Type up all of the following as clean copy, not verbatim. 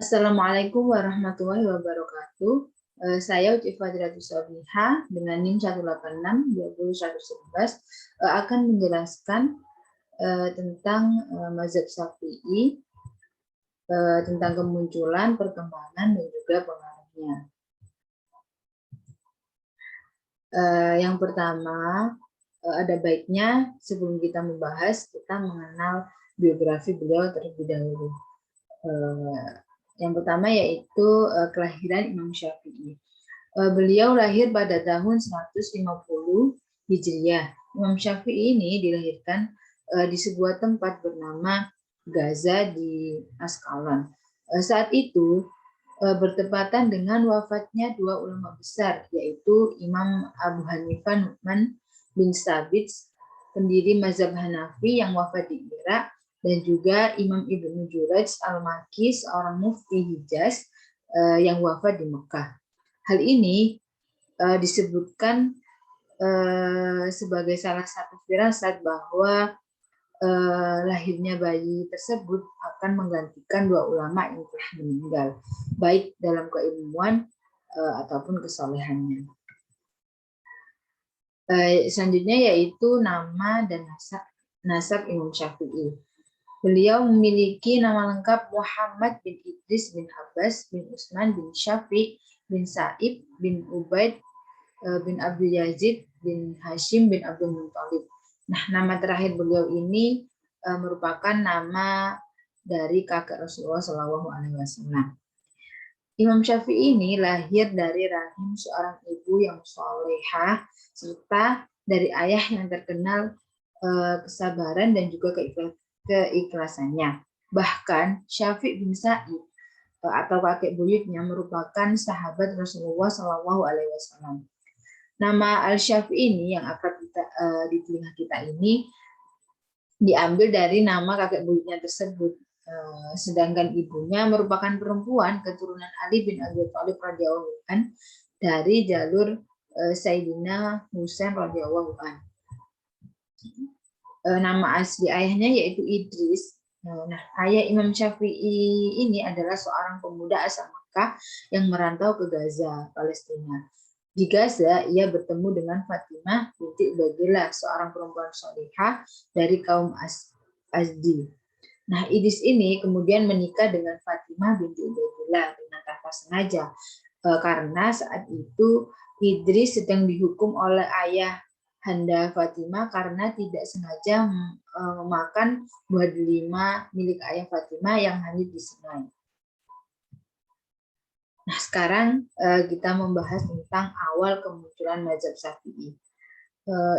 Assalamualaikum warahmatullahi wabarakatuh. Saya Uci Fadratus Sobiha dengan NIM 186-20111 akan menjelaskan tentang mazhab Syafi'i, tentang kemunculan, perkembangan, dan juga pengaruhnya. Yang pertama, ada baiknya sebelum kita membahas, kita mengenal biografi beliau terlebih dahulu. Yang pertama yaitu kelahiran Imam Syafi'i. Beliau lahir pada tahun 150 Hijriah. Imam Syafi'i ini dilahirkan di sebuah tempat bernama Gaza di Asqalan. Saat itu bertepatan dengan wafatnya dua ulama besar, yaitu Imam Abu Hanifah Nu'man bin Sabit, pendiri mazhab Hanafi yang wafat di Irak, dan juga Imam Ibnu Jurayj Al-Makki, seorang mufti Hijaz yang wafat di Mekah. Hal ini disebutkan sebagai salah satu firasat bahwa lahirnya bayi tersebut akan menggantikan dua ulama yang telah meninggal, baik dalam keilmuan ataupun kesolehannya. Selanjutnya yaitu nama dan nasab Imam Syafi'i. Beliau memiliki nama lengkap Muhammad bin Idris bin Abbas bin Utsman bin Syafi' bin Sa'ib bin Ubaid bin Abdul Yazid bin Hashim bin Abdul Muttalib. Nah, nama terakhir beliau ini merupakan nama dari kakek Rasulullah SAW. Imam Syafi'i ini lahir dari rahim seorang ibu yang solehah serta dari ayah yang terkenal kesabaran dan juga keikhlasannya. Bahkan Syafi' bin Sa'id atau kakek buyutnya merupakan sahabat Rasulullah SAW. Nama Al-Syafi'i ini yang akrab di telinga kita ini diambil dari nama kakek buyutnya tersebut. Sedangkan ibunya merupakan perempuan keturunan Ali bin Abi Thalib radhiyallahu anhu dari jalur Sayyidina Husain radhiyallahu anhu. Nama asli ayahnya yaitu Idris. Nah, ayah Imam Syafi'i ini adalah seorang pemuda asal Makkah yang merantau ke Gaza, Palestina. Di Gaza, ia bertemu dengan Fatimah binti Ubaidillah, seorang perempuan solihah dari kaum Azdi. Nah, Idris ini kemudian menikah dengan Fatimah binti Ubaidillah dengan tanpa sengaja, karena saat itu Idris sedang dihukum oleh ayah Handa Fatimah karena tidak sengaja memakan buah delima milik ayah Fatimah yang hanyut di sungai. Nah, sekarang kita membahas tentang awal kemunculan mazhab Syafi'i.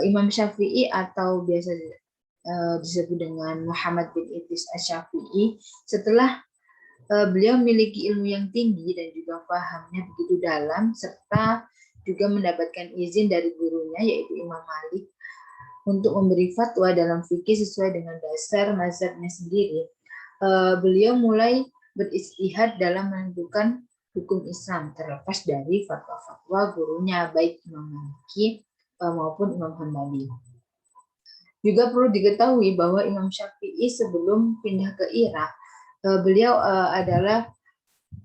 Imam Syafi'i atau biasa disebut dengan Muhammad bin Idris Asy-Syafi'i, setelah beliau memiliki ilmu yang tinggi dan juga pahamnya begitu dalam, serta juga mendapatkan izin dari gurunya yaitu Imam Malik untuk memberi fatwa dalam fikih sesuai dengan dasar mazhabnya sendiri. Beliau mulai beristihad dalam menentukan hukum Islam terlepas dari fatwa-fatwa gurunya baik Imam Maliki maupun Imam Hambali. Juga perlu diketahui bahwa Imam Syafi'i sebelum pindah ke Irak, beliau adalah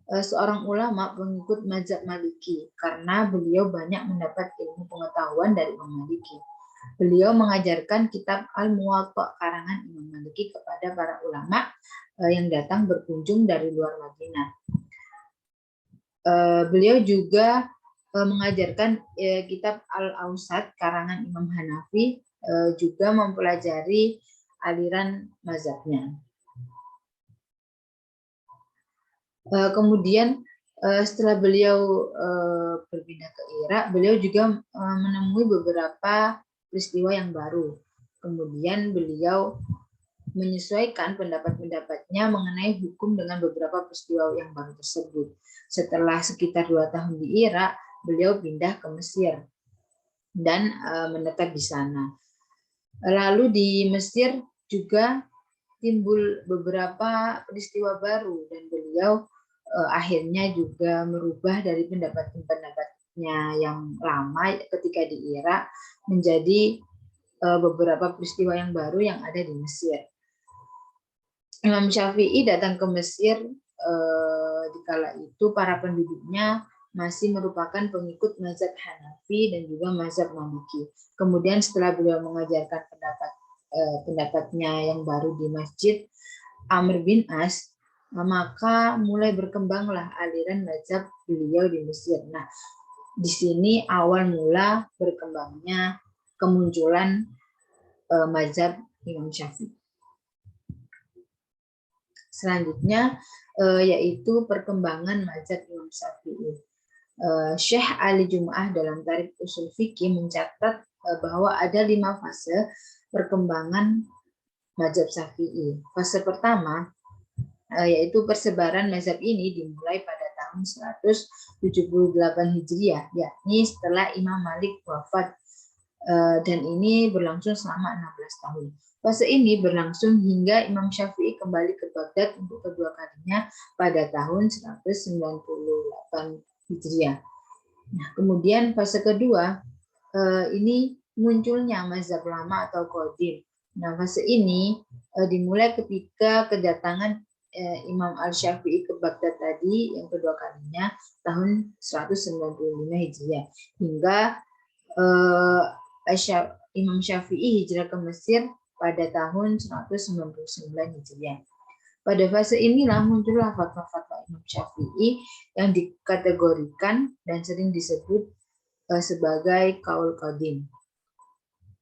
seorang ulama pengikut mazhab Maliki karena beliau banyak mendapat ilmu pengetahuan dari Imam Maliki. Beliau mengajarkan kitab Al-Muwatta karangan Imam Maliki kepada para ulama yang datang berkunjung dari luar Madinah. Beliau juga mengajarkan kitab Al-Awsat karangan Imam Hanafi, juga mempelajari aliran mazhabnya. Kemudian setelah beliau berpindah ke Irak, beliau juga menemui beberapa peristiwa yang baru. Kemudian beliau menyesuaikan pendapat-pendapatnya mengenai hukum dengan beberapa peristiwa yang baru tersebut. Setelah sekitar 2 tahun di Irak, beliau pindah ke Mesir dan menetap di sana. Lalu di Mesir juga timbul beberapa peristiwa baru dan beliau akhirnya juga merubah dari pendapat-pendapatnya yang lama ketika di Irak menjadi beberapa peristiwa yang baru yang ada di Mesir. Imam Syafi'i datang ke Mesir dikala itu para penduduknya masih merupakan pengikut mazhab Hanafi dan juga mazhab Maliki. Kemudian setelah beliau mengajarkan pendapatnya yang baru di Masjid Amr bin As, maka mulai berkembanglah aliran mazhab beliau di Mesir. Nah, di sini awal mula berkembangnya kemunculan mazhab Imam Syafi'i. Selanjutnya yaitu perkembangan mazhab Imam Syafi'i. Syekh Ali Jum'ah dalam Tarikh Ushul Fiqih mencatat bahwa ada 5 fase perkembangan mazhab Syafi'i. Fase pertama yaitu persebaran mazhab ini dimulai pada tahun 178 Hijriah, yakni setelah Imam Malik wafat, dan ini berlangsung selama 16 tahun. Fase ini berlangsung hingga Imam Syafi'i kembali ke Baghdad untuk kedua kalinya pada tahun 198 Hijriah. Nah, kemudian fase kedua ini munculnya mazhab lama atau qadim. Nah, fase ini dimulai ketika kedatangan Imam Al-Syafi'i ke Baghdad tadi yang kedua kalinya tahun 195 Hijriah hingga Imam Syafi'i hijrah ke Mesir pada tahun 199 Hijriah. Pada fase inilah muncullah fatwa-fatwa Imam Syafi'i yang dikategorikan dan sering disebut sebagai qaul qadim.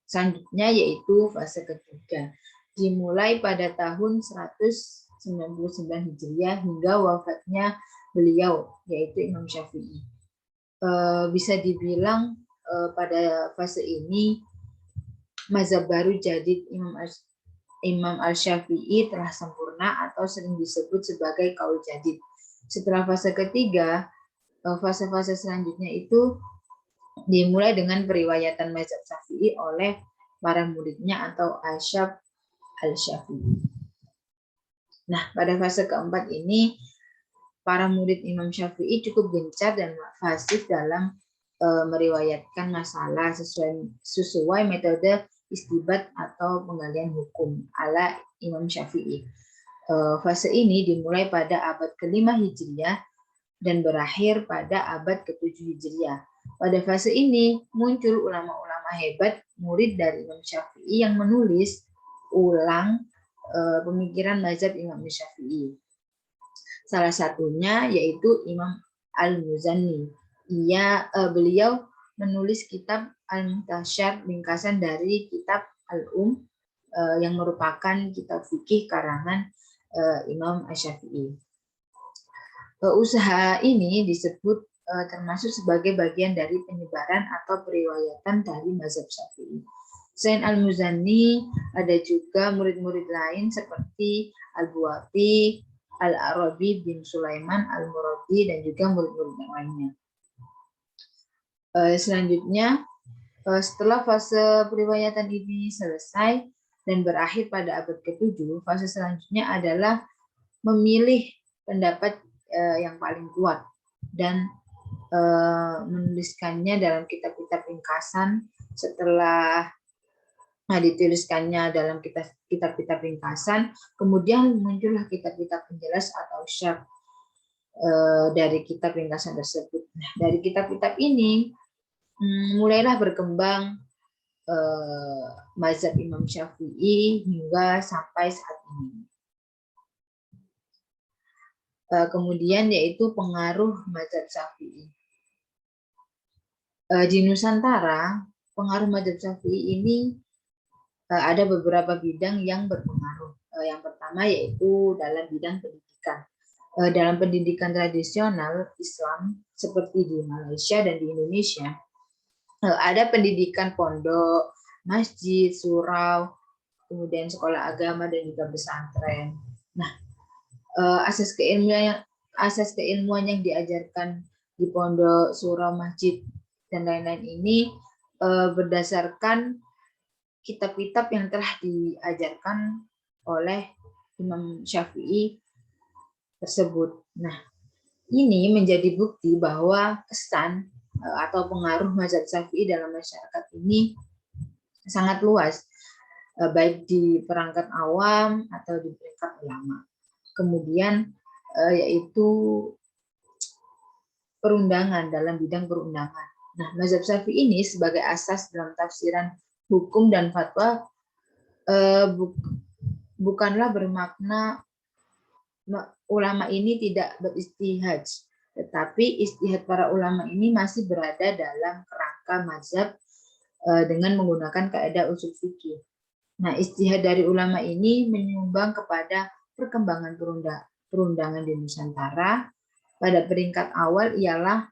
Selanjutnya yaitu fase ketiga, dimulai pada tahun 199 Hijriah hingga wafatnya beliau, yaitu Imam Syafi'i. Bisa dibilang pada fase ini mazhab baru jadid Imam Al-Syafi'i telah sempurna atau sering disebut sebagai qaul jadid. Setelah fase ketiga, fase-fase selanjutnya itu dimulai dengan periwayatan mazhab Syafi'i oleh para muridnya atau Ashab Al-Syafi'i. Nah, pada fase keempat ini para murid Imam Syafi'i cukup gencar dan fasih dalam meriwayatkan masalah sesuai metode istibat atau penggalian hukum ala Imam Syafi'i. Fase ini dimulai pada abad ke-5 Hijriah dan berakhir pada abad ke-7 Hijriah. Pada fase ini muncul ulama-ulama hebat murid dari Imam Syafi'i yang menulis ulang pemikiran mazhab Imam Syafi'i. Salah satunya yaitu Imam Al-Muzani. Beliau menulis kitab Al-Muhtasyar, ringkasan dari kitab Al-Um yang merupakan kitab fikih karangan Imam Asy-Syafi'i. Usaha ini disebut termasuk sebagai bagian dari penyebaran atau periwayatan dari mazhab Syafi'i. Selain Al-Muzani, ada juga murid-murid lain seperti Al-Buwati, Al-Arabi bin Sulaiman Al-Muradi, dan juga murid-murid yang lainnya. Selanjutnya, setelah fase periwayatan ini selesai dan berakhir pada abad ke-7, fase selanjutnya adalah memilih pendapat yang paling kuat dan menuliskannya dalam kitab-kitab ringkasan. Setelah dituliskannya dalam kitab-kitab ringkasan, kemudian muncullah kitab-kitab penjelas atau syarh dari kitab ringkasan tersebut. Nah, dari kitab-kitab ini mulailah berkembang mazhab Imam Syafi'i hingga sampai saat ini. Kemudian yaitu pengaruh mazhab Syafi'i. Di Nusantara, pengaruh mazhab Syafi'i ini ada beberapa bidang yang berpengaruh. Yang pertama yaitu dalam bidang pendidikan. Dalam pendidikan tradisional Islam seperti di Malaysia dan di Indonesia, ada pendidikan pondok, masjid, surau, kemudian sekolah agama dan juga pesantren. Nah, asas keilmuan yang diajarkan di pondok, surau, masjid dan lain-lain ini berdasarkan kitab-kitab yang telah diajarkan oleh Imam Syafi'i tersebut. Nah, ini menjadi bukti bahwa kesan atau pengaruh mazhab Syafi'i dalam masyarakat ini sangat luas, baik di perangkat awam atau di peringkat ulama. Kemudian yaitu perundangan, dalam bidang perundangan. Nah, mazhab Syafi'i ini sebagai asas dalam tafsiran hukum dan fatwa bukanlah bermakna ulama ini tidak beristihad, tetapi istihad para ulama ini masih berada dalam kerangka mazhab dengan menggunakan kaidah usul fikih. Nah, istihad dari ulama ini menyumbang kepada perkembangan perundangan di Nusantara. Pada peringkat awal ialah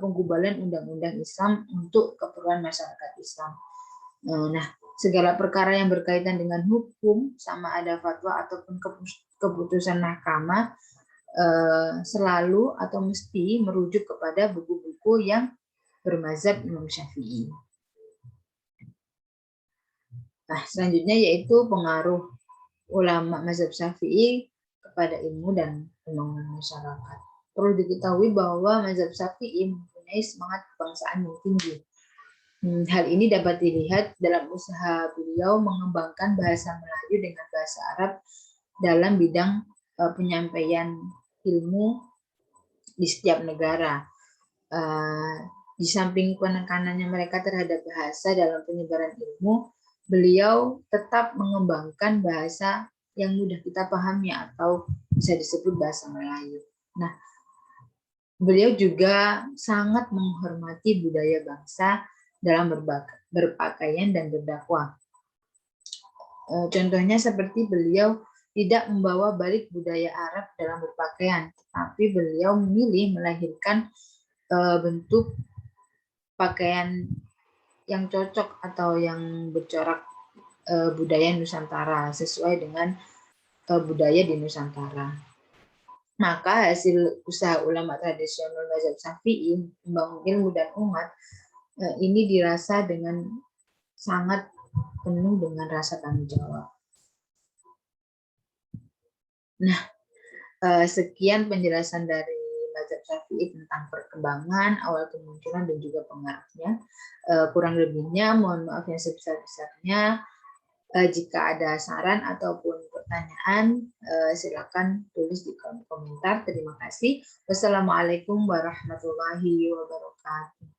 penggubalan undang-undang Islam untuk keperluan masyarakat Islam. Nah, segala perkara yang berkaitan dengan hukum, sama ada fatwa ataupun keputusan mahkamah, selalu atau mesti merujuk kepada buku-buku yang bermazhab Imam Syafi'i. Nah, selanjutnya yaitu pengaruh ulama mazhab Syafi'i kepada ilmu dan pembangunan masyarakat. Perlu diketahui bahwa mazhab Syafi'i mempunyai semangat kebangsaan yang tinggi. Hal ini dapat dilihat dalam usaha beliau mengembangkan bahasa Melayu dengan bahasa Arab dalam bidang penyampaian ilmu di setiap negara. Di samping penekanannya mereka terhadap bahasa dalam penyebaran ilmu, beliau tetap mengembangkan bahasa yang mudah kita pahami atau bisa disebut bahasa Melayu. Nah, beliau juga sangat menghormati budaya bangsa dalam berpakaian dan berdakwah. Contohnya seperti beliau tidak membawa balik budaya Arab dalam berpakaian, tetapi beliau memilih melahirkan bentuk pakaian yang cocok atau yang bercorak budaya Nusantara sesuai dengan budaya di Nusantara. Maka hasil usaha ulama tradisional mazhab Syafi'i membangun ilmu dan umat ini dirasa dengan sangat penuh dengan rasa tanggung jawab. Nah, sekian penjelasan dari mazhab Syafi'i tentang perkembangan, awal kemunculan dan juga pengaruhnya. Kurang lebihnya mohon maaf yang sebesar-besarnya. Jika ada saran ataupun pertanyaan, silakan tulis di kolom komentar. Terima kasih. Wassalamualaikum warahmatullahi wabarakatuh.